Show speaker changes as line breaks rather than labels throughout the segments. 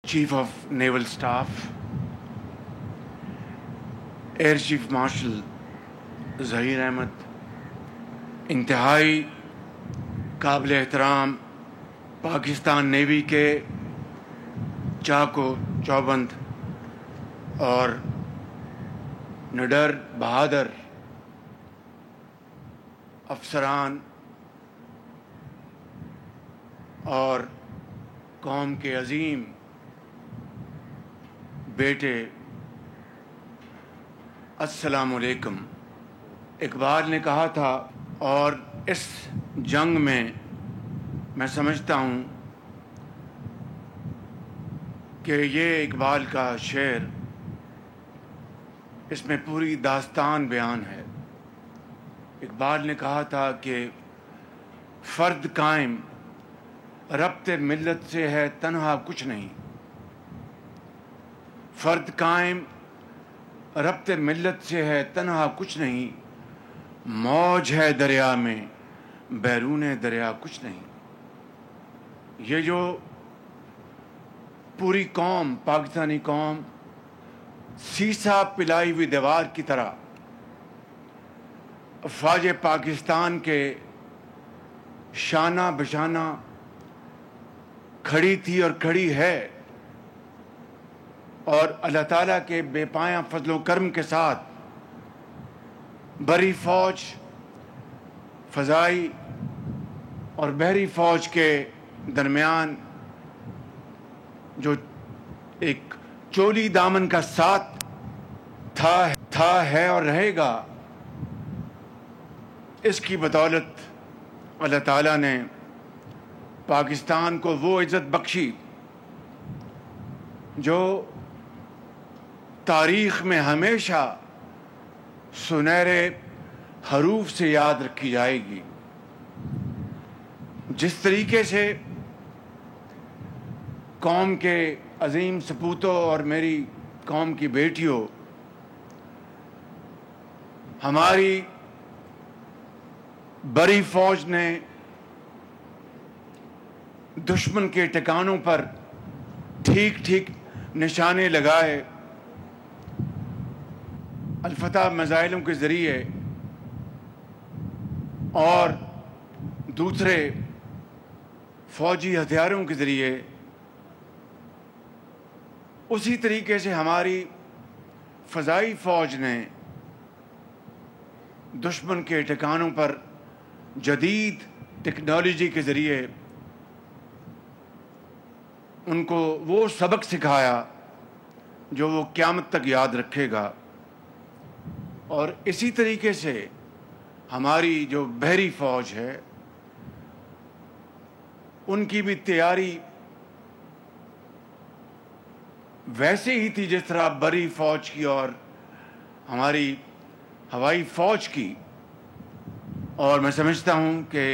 Chief of Naval Staff, Air Chief Marshal Zaheer Ahmad, انتہائی قابل احترام پاکستان نیوی کے چاق و چوبند اور نڈر بہادر افسران اور قوم کے عظیم بیٹے، السلام علیکم۔ اقبال نے کہا تھا، اور اس جنگ میں سمجھتا ہوں کہ یہ اقبال کا شعر، اس میں پوری داستان بیان ہے۔ اقبال نے کہا تھا کہ فرد قائم ربط ملت سے ہے تنہا کچھ نہیں، فرد قائم ربط ملت سے ہے تنہا کچھ نہیں، موج ہے دریا میں بیرون دریا کچھ نہیں۔ یہ جو پوری قوم، پاکستانی قوم سیسا پلائی ہوئی دیوار کی طرح افواج پاکستان کے شانہ بشانہ کھڑی تھی اور کھڑی ہے، اور اللہ تعالیٰ کے بے پایاں فضل و کرم کے ساتھ بری فوج، فضائی اور بحری فوج کے درمیان جو ایک چولی دامن کا ساتھ تھا ہے اور رہے گا، اس کی بدولت اللہ تعالیٰ نے پاکستان کو وہ عزت بخشی جو تاریخ میں ہمیشہ سنہرے حروف سے یاد رکھی جائے گی۔ جس طریقے سے قوم کے عظیم سپوتوں اور میری قوم کی بیٹیوں ہماری بری فوج نے دشمن کے ٹھکانوں پر ٹھیک نشانے لگائے، الفتح میزائلوں کے ذریعے اور دوسرے فوجی ہتھیاروں کے ذریعے، اسی طریقے سے ہماری فضائی فوج نے دشمن کے ٹھکانوں پر جدید ٹیکنالوجی کے ذریعے ان کو وہ سبق سکھایا جو وہ قیامت تک یاد رکھے گا۔ اور اسی طریقے سے ہماری جو بحری فوج ہے، ان کی بھی تیاری ویسے ہی تھی جس طرح بری فوج کی اور ہماری ہوائی فوج کی۔ اور میں سمجھتا ہوں کہ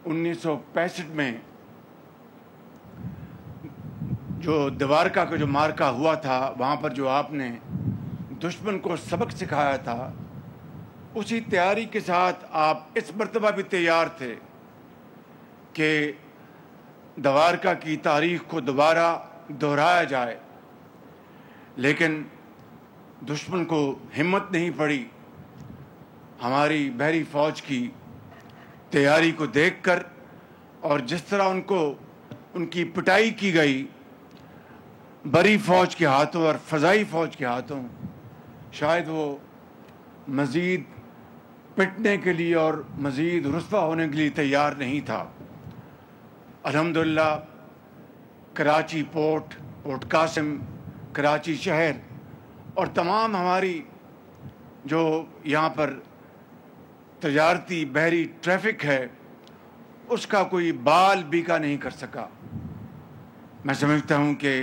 1965 میں جو دوارکا کا جو مارکا ہوا تھا، وہاں پر جو آپ نے دشمن کو سبق سکھایا تھا، اسی تیاری کے ساتھ آپ اس مرتبہ بھی تیار تھے کہ دوارکا کی تاریخ کو دوبارہ دہرایا جائے، لیکن دشمن کو ہمت نہیں پڑی ہماری بحری فوج کی تیاری کو دیکھ کر، اور جس طرح ان کی پٹائی کی گئی بری فوج کے ہاتھوں اور فضائی فوج کے ہاتھوں، شاید وہ مزید پٹنے کے لیے اور مزید رسوا ہونے کے لیے تیار نہیں تھا۔ الحمدللہ کراچی پورٹ قاسم، کراچی شہر اور تمام ہماری جو یہاں پر تجارتی بحری ٹریفک ہے، اس کا کوئی بال بیکا نہیں کر سکا۔ میں سمجھتا ہوں کہ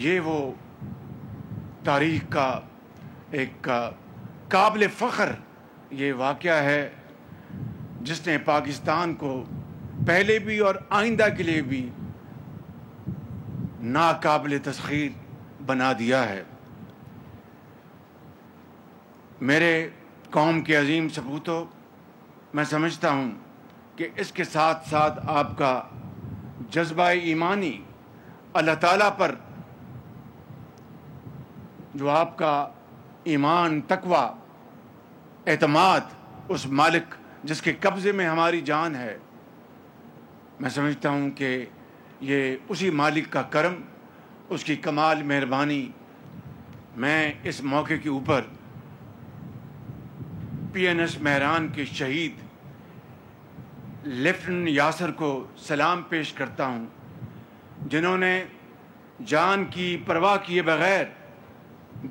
یہ وہ تاریخ کا ایک قابل فخر یہ واقعہ ہے جس نے پاکستان کو پہلے بھی اور آئندہ کے لیے بھی ناقابل تسخیر بنا دیا ہے۔ میرے قوم کے عظیم سپوتوں، میں سمجھتا ہوں کہ اس کے ساتھ ساتھ آپ کا جذبہ ایمانی اللہ تعالیٰ پر جو آپ کا ایمان، تقوی، اعتماد اس مالک جس کے قبضے میں ہماری جان ہے، میں سمجھتا ہوں کہ یہ اسی مالک کا کرم، اس کی کمال مہربانی۔ میں اس موقع کے اوپر PNS مہران کے شہید لیفٹیننٹ یاسر کو سلام پیش کرتا ہوں، جنہوں نے جان کی پرواہ کیے بغیر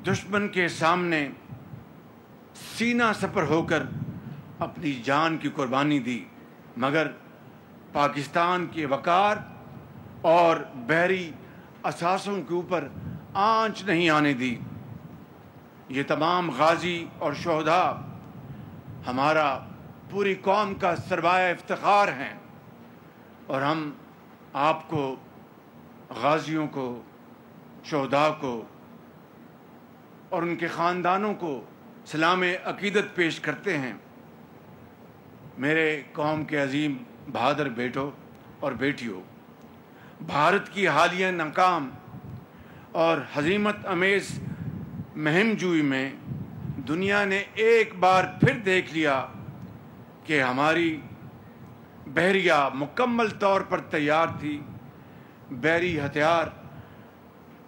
دشمن کے سامنے سینہ سپر ہو کر اپنی جان کی قربانی دی، مگر پاکستان کے وقار اور بحری اثاثوں کے اوپر آنچ نہیں آنے دی۔ یہ تمام غازی اور شہداء ہمارا پوری قوم کا سرمایہ افتخار ہیں، اور ہم آپ کو، غازیوں کو، شہداء کو اور ان کے خاندانوں کو سلام عقیدت پیش کرتے ہیں۔ میرے قوم کے عظیم بہادر بیٹوں اور بیٹیوں، بھارت کی حالیہ ناکام اور ہزیمت امیز مہم جوئی میں دنیا نے ایک بار پھر دیکھ لیا کہ ہماری بحریہ مکمل طور پر تیار تھی، بحری ہتھیار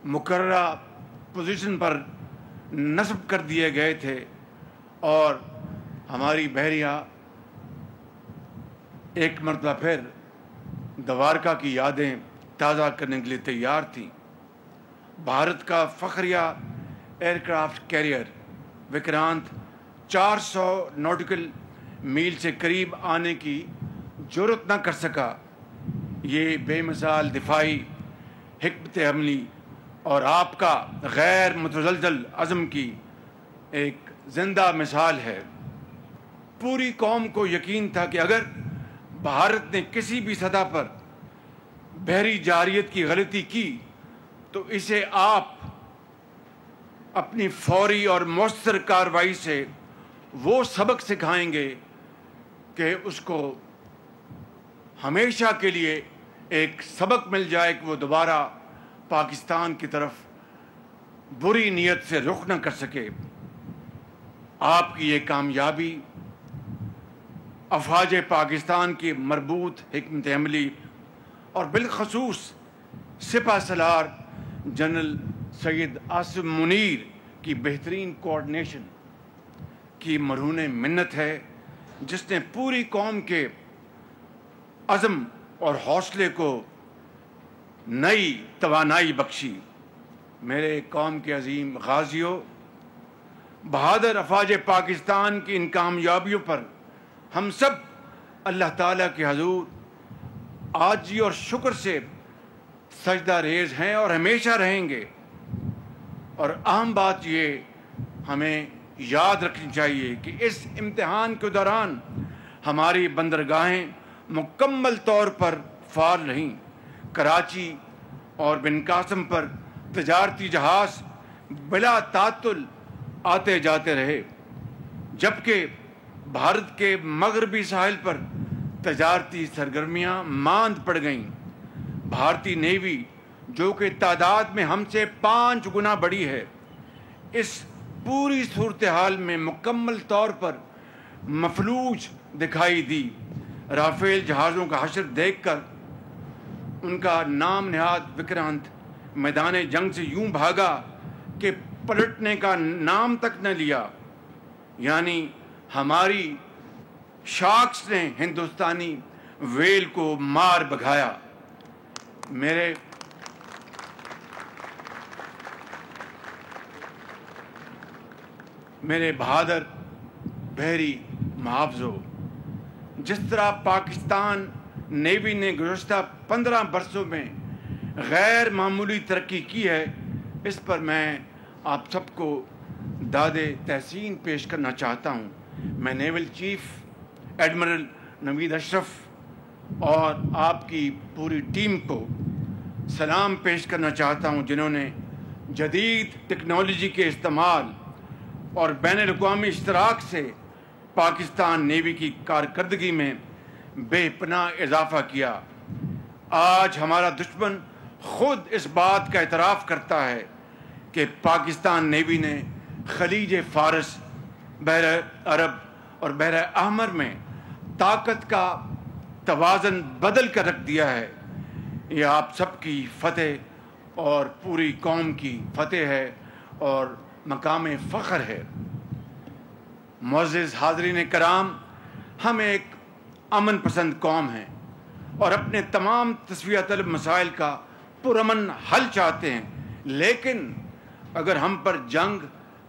مقررہ پوزیشن پر نصب کر دیے گئے تھے، اور ہماری بحریہ ایک مرتبہ پھر دوارکا کی یادیں تازہ کرنے کے لیے تیار تھیں۔ بھارت کا فخریہ aircraft carrier Vikrant 400 nautical mile سے قریب آنے کی جرت نہ کر سکا۔ یہ بے مثال دفاعی حکمت عملی اور آپ کا غیر متزلزل عزم کی ایک زندہ مثال ہے۔ پوری قوم کو یقین تھا کہ اگر بھارت نے کسی بھی سطح پر بحری جارحیت کی غلطی کی تو اسے آپ اپنی فوری اور مؤثر کارروائی سے وہ سبق سکھائیں گے کہ اس کو ہمیشہ کے لیے ایک سبق مل جائے کہ وہ دوبارہ پاکستان کی طرف بری نیت سے رخ نہ کر سکے۔ آپ کی یہ کامیابی افواج پاکستان کی مربوط حکمت عملی اور بالخصوص سپہ سالار جنرل سید عاصم منیر کی بہترین کوآرڈینیشن کی مرہون منت ہے، جس نے پوری قوم کے عزم اور حوصلے کو نئی توانائی بخشی۔ میرے قوم کے عظیم غازیوں، بہادر افواج پاکستان کی ان کامیابیوں پر ہم سب اللہ تعالیٰ کے حضور عاجزی اور شکر سے سجدہ ریز ہیں اور ہمیشہ رہیں گے۔ اور اہم بات یہ ہمیں یاد رکھنی چاہیے کہ اس امتحان کے دوران ہماری بندرگاہیں مکمل طور پر فعال رہیں۔ کراچی اور بن قاسم پر تجارتی جہاز بلا تعطل آتے جاتے رہے، جبکہ بھارت کے مغربی ساحل پر تجارتی سرگرمیاں ماند پڑ گئیں۔ بھارتی نیوی، جو کہ تعداد میں ہم سے 5 گنا بڑی ہے، اس پوری صورتحال میں مکمل طور پر مفلوج دکھائی دی۔ رافیل جہازوں کا حشر دیکھ کر ان کا نام نہاد وکرانت میدان جنگ سے یوں بھاگا کہ پلٹنے کا نام تک نہ لیا، یعنی ہماری شارکس نے ہندوستانی ویل کو مار بھگایا۔ میرے بہادر بحری محافظوں، جس طرح پاکستان نیوی نے گزشتہ 15 برسوں میں غیر معمولی ترقی کی ہے، اس پر میں آپ سب کو داد تحسین پیش کرنا چاہتا ہوں۔ میں نیول چیف ایڈمرل نوید اشرف اور آپ کی پوری ٹیم کو سلام پیش کرنا چاہتا ہوں، جنہوں نے جدید ٹیکنالوجی کے استعمال اور بین الاقوامی اشتراک سے پاکستان نیوی کی کارکردگی میں بے پناہ اضافہ کیا۔ آج ہمارا دشمن خود اس بات کا اعتراف کرتا ہے کہ پاکستان نیوی نے خلیج فارس، بحر عرب اور بحر احمر میں طاقت کا توازن بدل کر رکھ دیا ہے۔ یہ آپ سب کی فتح اور پوری قوم کی فتح ہے اور مقام فخر ہے۔ معزز حاضرین کرام، ہم ایک امن پسند قوم ہیں اور اپنے تمام تسویہ طلب مسائل کا پرامن حل چاہتے ہیں، لیکن اگر ہم پر جنگ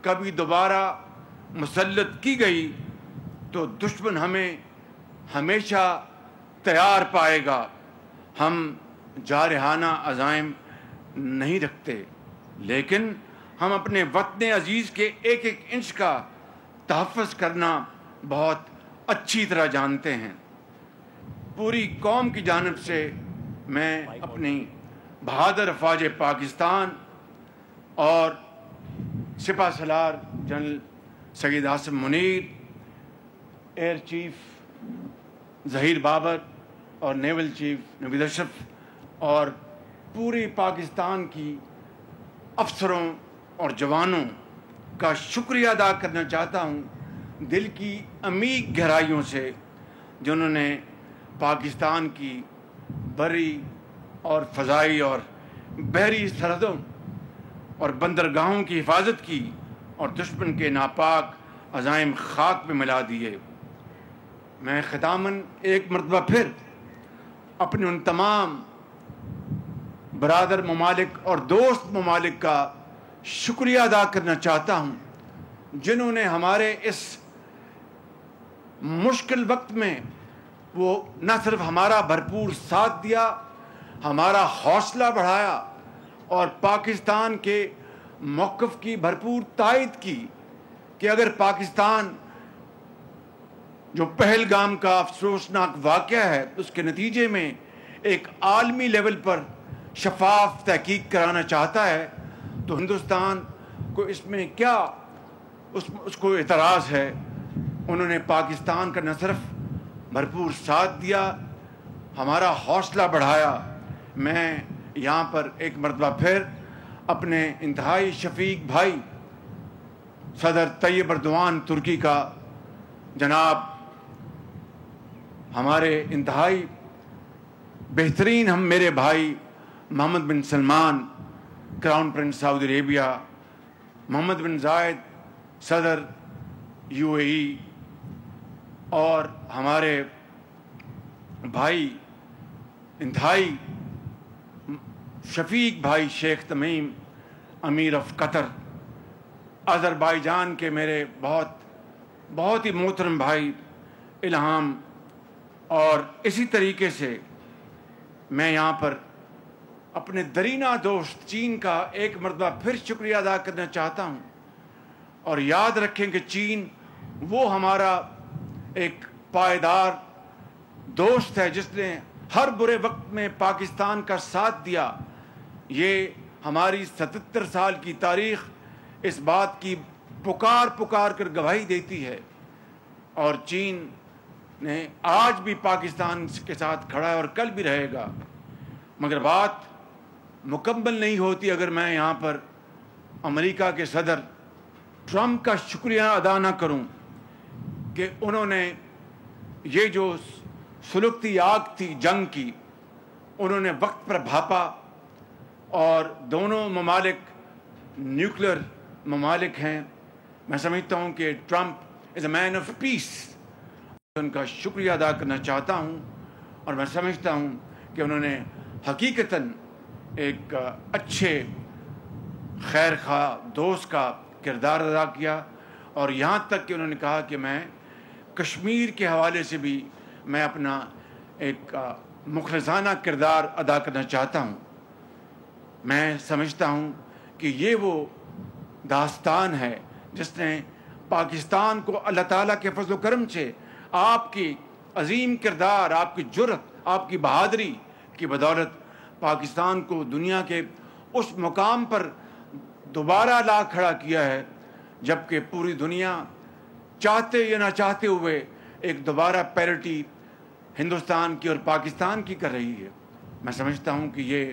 کبھی دوبارہ مسلط کی گئی تو دشمن ہمیں ہمیشہ تیار پائے گا۔ ہم جارحانہ عزائم نہیں رکھتے، لیکن ہم اپنے وطن عزیز کے ایک ایک انچ کا تحفظ کرنا بہت اچھی طرح جانتے ہیں۔ پوری قوم کی جانب سے میں اپنی بہادر افواج پاکستان اور سپہ سالار general Syed Asim Munir, air chief Zaheer Babar اور نیول چیف نوید اشرف اور پوری پاکستان کی افسروں اور جوانوں کا شکریہ ادا کرنا چاہتا ہوں دل کی عمیق گہرائیوں سے، جنہوں نے پاکستان کی بری اور فضائی اور بحری سرحدوں اور بندرگاہوں کی حفاظت کی اور دشمن کے ناپاک عزائم خاک میں ملا دیے۔ میں ختاماً ایک مرتبہ پھر اپنے ان تمام برادر ممالک اور دوست ممالک کا شکریہ ادا کرنا چاہتا ہوں، جنہوں نے ہمارے اس مشکل وقت میں وہ نہ صرف ہمارا بھرپور ساتھ دیا، ہمارا حوصلہ بڑھایا اور پاکستان کے موقف کی بھرپور تائید کی کہ اگر پاکستان جو پہلگام کا افسوسناک واقعہ ہے اس کے نتیجے میں ایک عالمی لیول پر شفاف تحقیق کرانا چاہتا ہے تو ہندوستان کو اس میں کیا اس کو اعتراض ہے۔ انہوں نے پاکستان کا نہ صرف بھرپور ساتھ دیا، ہمارا حوصلہ بڑھایا۔ میں یہاں پر ایک مرتبہ پھر اپنے انتہائی شفیق بھائی صدر طیب اردوان ترکی کا، جناب ہمارے انتہائی بہترین ہم میرے بھائی محمد بن سلمان کراؤن پرنس سعودی عربیہ، محمد بن زائد صدر UAE اور ہمارے بھائی انتہائی شفیق بھائی شیخ تمیم امیر آف قطر، آذربائیجان کے میرے بہت ہی محترم بھائی الہام، اور اسی طریقے سے میں یہاں پر اپنے درینہ دوست چین کا ایک مرتبہ پھر شکریہ ادا کرنا چاہتا ہوں۔ اور یاد رکھیں کہ چین وہ ہمارا ایک پائیدار دوست ہے جس نے ہر برے وقت میں پاکستان کا ساتھ دیا۔ یہ ہماری 77 سال کی تاریخ اس بات کی پکار کر گواہی دیتی ہے، اور چین نے آج بھی پاکستان کے ساتھ کھڑا ہے اور کل بھی رہے گا۔ مگر بات مکمل نہیں ہوتی اگر میں یہاں پر امریکہ کے صدر ٹرمپ کا شکریہ ادا نہ کروں کہ انہوں نے یہ جو سلگتی آگ تھی جنگ کی، انہوں نے وقت پر بھاپا، اور دونوں ممالک نیوکلیر ممالک ہیں۔ میں سمجھتا ہوں کہ Trump is a main of peace, ان کا شکریہ ادا کرنا چاہتا ہوں، اور میں سمجھتا ہوں کہ انہوں نے حقیقتاً ایک اچھے خیر خواہ دوست کا کردار ادا کیا، اور یہاں تک کہ انہوں نے کہا کہ میں کشمیر کے حوالے سے بھی میں اپنا ایک مخلصانہ کردار ادا کرنا چاہتا ہوں۔ میں سمجھتا ہوں کہ یہ وہ داستان ہے جس نے پاکستان کو اللہ تعالیٰ کے فضل و کرم سے آپ کی عظیم کردار، آپ کی جرأت، آپ کی بہادری کی بدولت پاکستان کو دنیا کے اس مقام پر دوبارہ لا کھڑا کیا ہے، جبکہ پوری دنیا چاہتے یا نہ چاہتے ہوئے ایک دوبارہ پیرٹی ہندوستان کی اور پاکستان کی کر رہی ہے۔ میں سمجھتا ہوں کہ یہ